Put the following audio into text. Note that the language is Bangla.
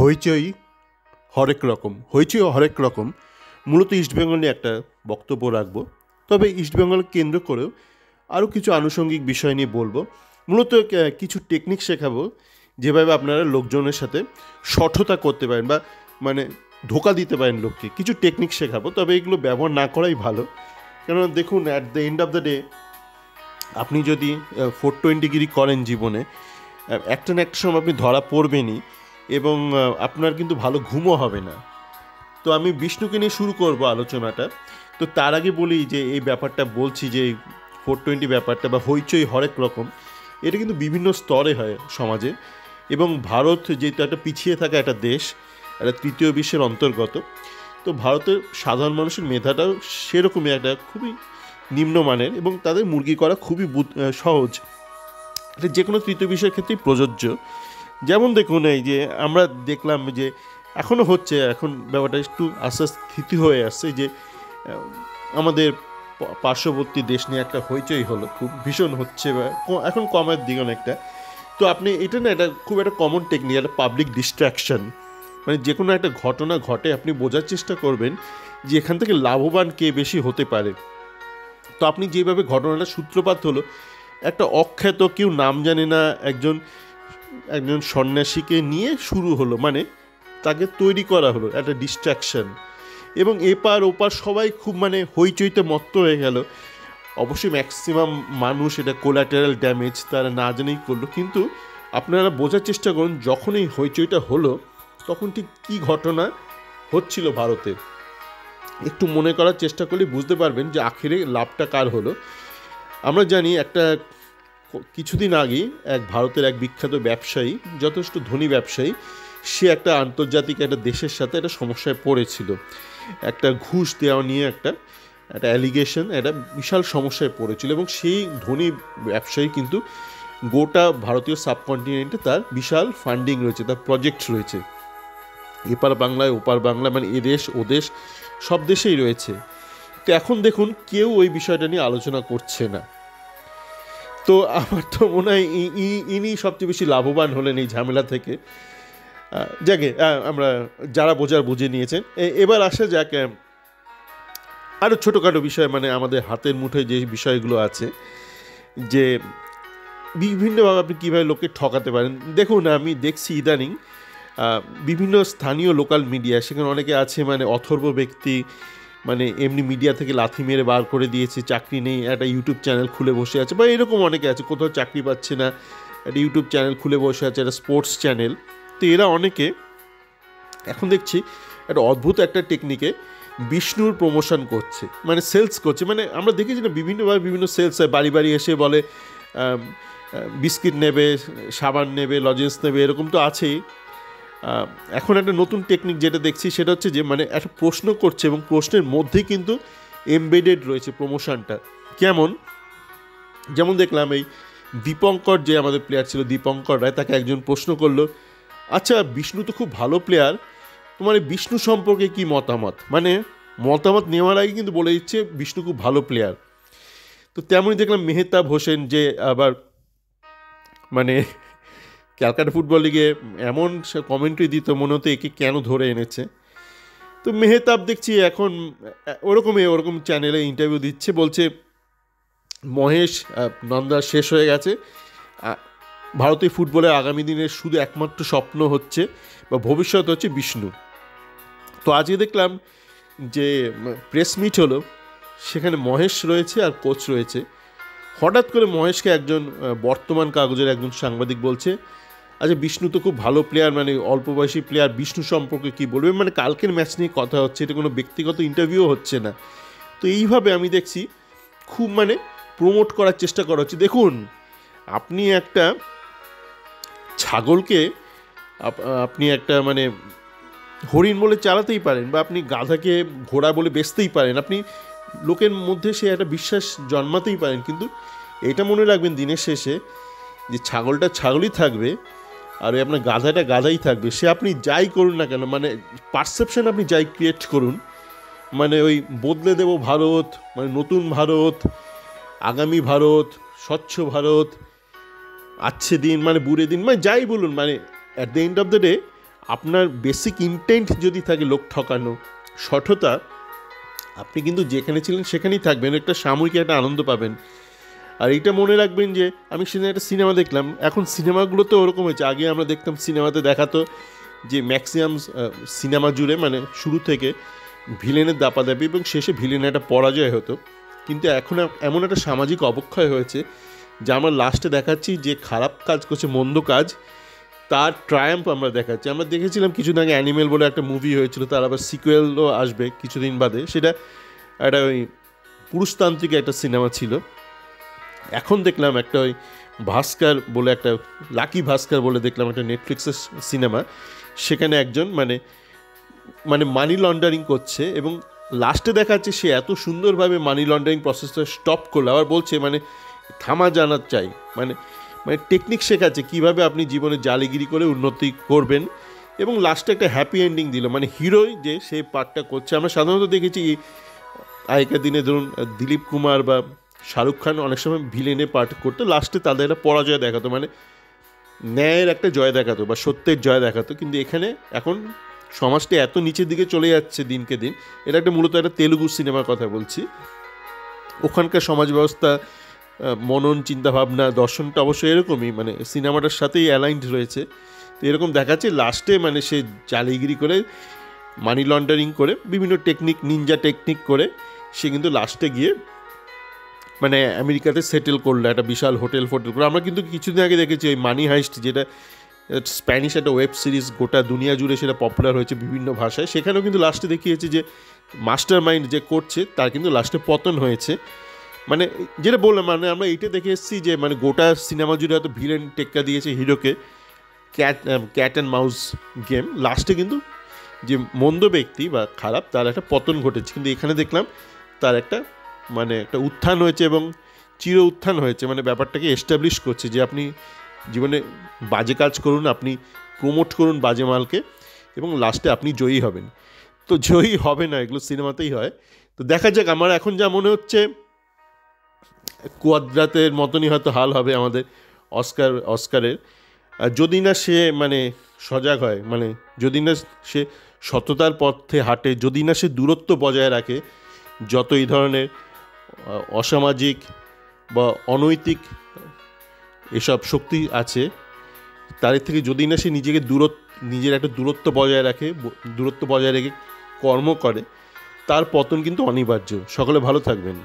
হইচই হরেক রকম মূলত ইস্টবেঙ্গল নিয়ে একটা বক্তব্য রাখবো। তবে ইস্টবেঙ্গল কেন্দ্র করেও আরও কিছু আনুষঙ্গিক বিষয় নিয়ে বলবো। মূলত কিছু টেকনিক শেখাবো, যেভাবে আপনারা লোকজনের সাথে সঠতা করতে পারেন বা মানে ধোকা দিতে পারেন লোককে। কিছু টেকনিক শেখাবো, তবে এগুলো ব্যবহার না করাই ভালো। কেননা দেখুন, at the end of the day আপনি যদি 420 করেন জীবনে, একটা না একটা সময় আপনি ধরা পড়বেনই, এবং আপনার কিন্তু ভালো ঘুমও হবে না। তো আমি বিষ্ণুকে নিয়ে শুরু করব আলোচনাটা। তো তার আগে বলি যে এই ব্যাপারটা বলছি যে 420 ব্যাপারটা বা হইচই হরেক রকম, এটা কিন্তু বিভিন্ন স্তরে হয় সমাজে। এবং ভারত যেহেতু একটা পিছিয়ে থাকা একটা দেশ, একটা তৃতীয় বিশ্বের অন্তর্গত, তো ভারতের সাধারণ মানুষের মেধাটাও সেরকমই একটা খুবই নিম্নমানের, এবং তাদের মুরগি করা খুবই সহজ। এটা যে কোনো তৃতীয় বিশ্বের ক্ষেত্রেই প্রযোজ্য। যেমন দেখুন, এই যে আমরা দেখলাম যে এখনও হচ্ছে, এখন ব্যাপারটা একটু আস্তে আস্তে স্থিতি হয়ে আসছে, যে আমাদের পার্শ্ববর্তী দেশ নিয়ে একটা হইচই হলো, খুব ভীষণ হচ্ছে, বা এখন কমের দিকে অনেকটা। তো আপনি এটা না, এটা খুব একটা কমন টেকনিক, একটা পাবলিক ডিস্ট্র্যাকশন। মানে যে কোনো একটা ঘটনা ঘটে, আপনি বোঝার চেষ্টা করবেন যে এখান থেকে লাভবান কে বেশি হতে পারে। তো আপনি যেভাবে ঘটনাটা সূত্রপাত হলো, একটা অখ্যাত, কেউ নাম জানে না একজন সন্ন্যাসীকে নিয়ে শুরু হলো, মানে তাকে তৈরি করা হলো একটা ডিস্ট্র্যাকশন, এবং এপার ওপার সবাই খুব হইচইতে মত্ত হয়ে গেল। অবশ্যই ম্যাক্সিমাম মানুষ এটা কোলাটেরাল ড্যামেজ তারা না জেনেই করলো, কিন্তু আপনারা বোঝার চেষ্টা করুন যখন এই হইচইটা হলো তখন ঠিক কী ঘটনা হচ্ছিল ভারতে। একটু মনে করার চেষ্টা করলে বুঝতে পারবেন যে আখেরে লাভটা কার হলো। আমরা জানি একটা কিছুদিন আগেই ভারতের এক বিখ্যাত ব্যবসায়ী, যথেষ্ট ধনী ব্যবসায়ী, সে একটা আন্তর্জাতিক একটা দেশের সাথে একটা সমস্যায় পড়েছিল, একটা ঘুষ দেওয়া নিয়ে একটা অ্যালিগেশন, একটা বিশাল সমস্যায় পড়েছিল, এবং সেই ধনী ব্যবসায়ী কিন্তু গোটা ভারতীয় সাবকন্টিনেন্টে তার বিশাল ফান্ডিং রয়েছে, তার প্রজেক্ট রয়েছে, এপার বাংলায় ওপার বাংলা, মানে এদেশ ওদেশ সব দেশেই রয়েছে। তো এখন দেখুন, কেউ ওই বিষয়টা নিয়ে আলোচনা করছে না। তো আমার তো মনে হয় ইনি সবচেয়ে বেশি লাভবান হলেন এই ঝামেলা থেকে। যাকে আমরা যারা বোঝার বুঝে নিয়েছেন। এবার আসা যাক আরও ছোটোখাটো বিষয়, মানে আমাদের হাতের মুঠোয় যে বিষয়গুলো আছে, যে বিভিন্নভাবে আপনি কীভাবে লোককে ঠকাতে পারেন। দেখুন, আমি দেখছি ইদানিং বিভিন্ন স্থানীয় লোকাল মিডিয়া, সেখানে অনেকে আছে মানে অথর্ব ব্যক্তি, মানে এমনি মিডিয়া থেকে লাথি মেরে বার করে দিয়েছে, চাকরি নেই, একটা ইউটিউব চ্যানেল খুলে বসে আছে, বা এরকম অনেকে আছে কোথাও চাকরি পাচ্ছে না, একটা ইউটিউব চ্যানেল খুলে বসে আছে, একটা স্পোর্টস চ্যানেল। তো এরা অনেকে এখন দেখছি একটা অদ্ভুত একটা টেকনিকে বিষ্ণুর প্রমোশন করছে, মানে সেলস করছে। মানে আমরা দেখেছি না, বিভিন্নভাবে বিভিন্ন সেলস হয়, বাড়ি বাড়ি এসে বলে বিস্কিট নেবে, সাবান নেবে, লজেন্স নেবে, এরকম তো আছেই। এখন একটা নতুন টেকনিক যেটা দেখছি সেটা হচ্ছে যে মানে একটা প্রশ্ন করছে, এবং প্রশ্নের মধ্যেই কিন্তু এমবেডেড রয়েছে প্রমোশনটা। যেমন দেখলাম এই দীপঙ্কর, যে আমাদের প্লেয়ার ছিল দীপঙ্কর রায়, তাকে একজন প্রশ্ন করলো, আচ্ছা বিষ্ণু তো খুব ভালো প্লেয়ার, তোমার এই বিষ্ণু সম্পর্কে কি মতামত? মানে মতামত নেওয়ার আগে কিন্তু বলে দিচ্ছে বিষ্ণু খুব ভালো প্লেয়ার। তো তেমনই দেখলাম মেহতাব হোসেন, যে আবার মানে ক্যালকাটা ফুটবল লিগে এমন কমেন্ট্রি দিত, মনে হতো একে কেন ধরে এনেছে। তো মেহতাব দেখছি এখন ওরকম চ্যানেলে ইন্টারভিউ দিচ্ছে, বলছে মহেশ নন্দা শেষ হয়ে গেছে, ভারতীয় ফুটবলের আগামী দিনের শুধু একমাত্র স্বপ্ন হচ্ছে বা ভবিষ্যৎ হচ্ছে বিষ্ণু। তো আজকে দেখলাম যে প্রেস মিট হলো, সেখানে মহেশ রয়েছে আর কোচ রয়েছে। হঠাৎ করে মহেশকে একজন বর্তমান কাগজের একজন সাংবাদিক বলছে, আচ্ছা বিষ্ণু তো খুব ভালো প্লেয়ার, মানে অল্প বয়সী প্লেয়ার, বিষ্ণু সম্পর্কে কী বলবে? মানে কালকের ম্যাচ নিয়ে কথা হচ্ছে, এটা কোনো ব্যক্তিগত ইন্টারভিউ হচ্ছে না। তো এইভাবে আমি দেখছি খুব প্রমোট করার চেষ্টা করা হচ্ছে। দেখুন, আপনি একটা ছাগলকে আপনি একটা হরিণ বলে চালাতেই পারেন, বা আপনি গাধাকে ঘোড়া বলে বেচতেই পারেন, আপনি লোকের মধ্যে সে একটা বিশ্বাস জন্মাতেই পারেন, কিন্তু এটা মনে রাখবেন দিনের শেষে যে ছাগলটা ছাগলই থাকবে, আর ওই আপনার গাধাটা গাধাই থাকবে। সে আপনি যাই করুন না কেন, মানে পারসেপশন আপনি যাই ক্রিয়েট করুন, মানে ওই বদলে দেব ভারত, মানে নতুন ভারত, আগামী ভারত, স্বচ্ছ ভারত, আচ্ছে দিন, মানে বুড়ে দিন, মানে যাই বলুন, মানে at the end of the day আপনার বেসিক ইন্টেন্ট যদি থাকে লোক ঠকানো, সঠতা, আপনি কিন্তু যেখানে ছিলেন সেখানেই থাকবেন, একটা সাময়িক একটা আনন্দ পাবেন। আর এইটা মনে রাখবেন যে আমি সেদিন একটা সিনেমা দেখলাম, এখন সিনেমাগুলো তো ওরকম হয়েছে, আগে আমরা দেখতাম সিনেমাতে দেখাতো যে ম্যাক্সিমাম সিনেমা জুড়ে মানে শুরু থেকে ভিলেনের দাপাদাপি এবং শেষে ভিলেনের একটা পরাজয় হতো। কিন্তু এখন এমন একটা সামাজিক অবক্ষয় হয়েছে যে আমরা লাস্টে দেখাচ্ছি যে খারাপ কাজ করছে, মন্দ কাজ, তার ট্রায়াম্প আমরা দেখাচ্ছি। আমরা দেখেছিলাম কিছুদিন আগে অ্যানিমেল বলে একটা মুভি হয়েছিল, তার আবার সিকুয়েলও আসবে কিছুদিন বাদে, সেটা একটা ওই পুরুষতান্ত্রিক একটা সিনেমা ছিল। এখন দেখলাম একটা ওই ভাস্কর বলে একটা, লাকি ভাস্কর বলে দেখলাম একটা নেটফ্লিক্সের সিনেমা, সেখানে একজন মানে মানে মানি লন্ডারিং করছে এবং লাস্টে দেখাচ্ছে সে এত সুন্দরভাবে মানি লন্ডারিং প্রসেসটা স্টপ করলো, আবার বলছে মানে থামা জানার চাই, মানে মানে টেকনিক শেখাচ্ছে কীভাবে আপনি জীবনে জালিগিরি করে উন্নতি করবেন, এবং লাস্টে একটা হ্যাপি এন্ডিং দিল। মানে হিরোই যে সেই পার্টটা করছে, আমরা সাধারণত দেখেছি আগেকার দিনে ধরুন দিলীপ কুমার বা শাহরুখ খান অনেক সময় ভিলেনে পার্ট করতো, লাস্টে তাদের একটা পরাজয় দেখাতো, মানে ন্যায়ের একটা জয় দেখাতো বা সত্যের জয় দেখাতো। কিন্তু এখানে এখন সমাজটা এত নিচের দিকে চলে যাচ্ছে দিনকে দিন, এটা একটা মূলত একটা তেলুগু সিনেমার কথা বলছি, ওখানকার সমাজ ব্যবস্থা, মনন, চিন্তাভাবনা, দর্শনটা অবশ্যই এরকমই, মানে সিনেমাটার সাথেই অ্যালাইন্ড রয়েছে। তো এরকম দেখাচ্ছে লাস্টে মানে সে জালিগিরি করে, মানি লন্ডারিং করে, বিভিন্ন টেকনিক, নিনজা টেকনিক করে সে কিন্তু লাস্টে গিয়ে মানে আমেরিকাতে সেটেল করলো, একটা বিশাল হোটেল করে। আমরা কিন্তু কিছুদিন আগে দেখেছি ওই মানি হাইস্ট, যেটা স্প্যানিশ একটা ওয়েব সিরিজ, গোটা দুনিয়া জুড়ে সেটা পপুলার হয়েছে বিভিন্ন ভাষায়, সেখানেও কিন্তু লাস্টে দেখিয়েছে যে মাস্টার মাইন্ড যে করছে তার কিন্তু লাস্টে পতন হয়েছে। মানে যেটা বললাম, মানে আমরা এইটা দেখে এসেছি যে মানে গোটা সিনেমা জুড়ে হয়তো ভিলেন টেক্কা দিয়েছে হিরোকে, ক্যাট অ্যান্ড মাউস গেম, লাস্টে কিন্তু যে মন্দ ব্যক্তি বা খারাপ তার একটা পতন ঘটেছে। কিন্তু এখানে দেখলাম তার একটা মানে একটা উত্থান হয়েছে এবং চির উত্থান হয়েছে, মানে ব্যাপারটাকে এস্টাবলিশ করছে যে আপনি জীবনে বাজে কাজ করুন, আপনি প্রমোট করুন বাজে মালকে, এবং লাস্টে আপনি জয়ী হবেন। তো জয়ী হবে না, এগুলো সিনেমাতেই হয়। তো দেখা যাক, আমার এখন যা মনে হচ্ছে কুয়াদ্রাতের মতনই হয়তো হাল হবে আমাদের অস্কারের, যদি না সে মানে সজাগ হয়, মানে যদি না সে সততার পথে হাঁটে, যদি না সে দূরত্ব বজায় রাখে যত এই ধরনের অসামাজিক বা অনৈতিক এসব শক্তি আছে তার থেকে, যদি না সে নিজের একটা দূরত্ব বজায় রেখে কর্ম করে, তার পতন কিন্তু অনিবার্য। সকলে ভালো থাকবেন।